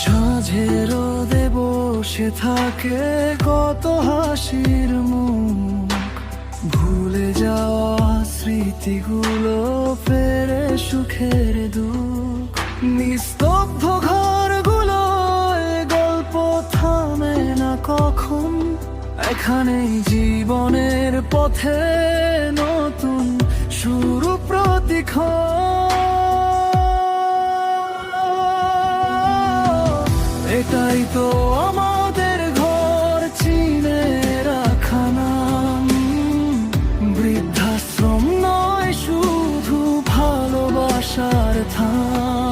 সাঁঝে রোদে বসে থাকে কত হাসির মুখ, ভুলে যাওয়া স্মৃতিগুলো ফেরে সুখের দুঃখ। নিস্তব্ধ ঘরগুলো গল্প থামে না কখন, এখানেই জীবনের পথে নতুন শুরু প্রতিক্ষণ। এটাই তো আমাদের ঘর, চিনে রাখা নাম। বৃদ্ধাশ্রম নয়, শুধু ভালোবাসার থাম।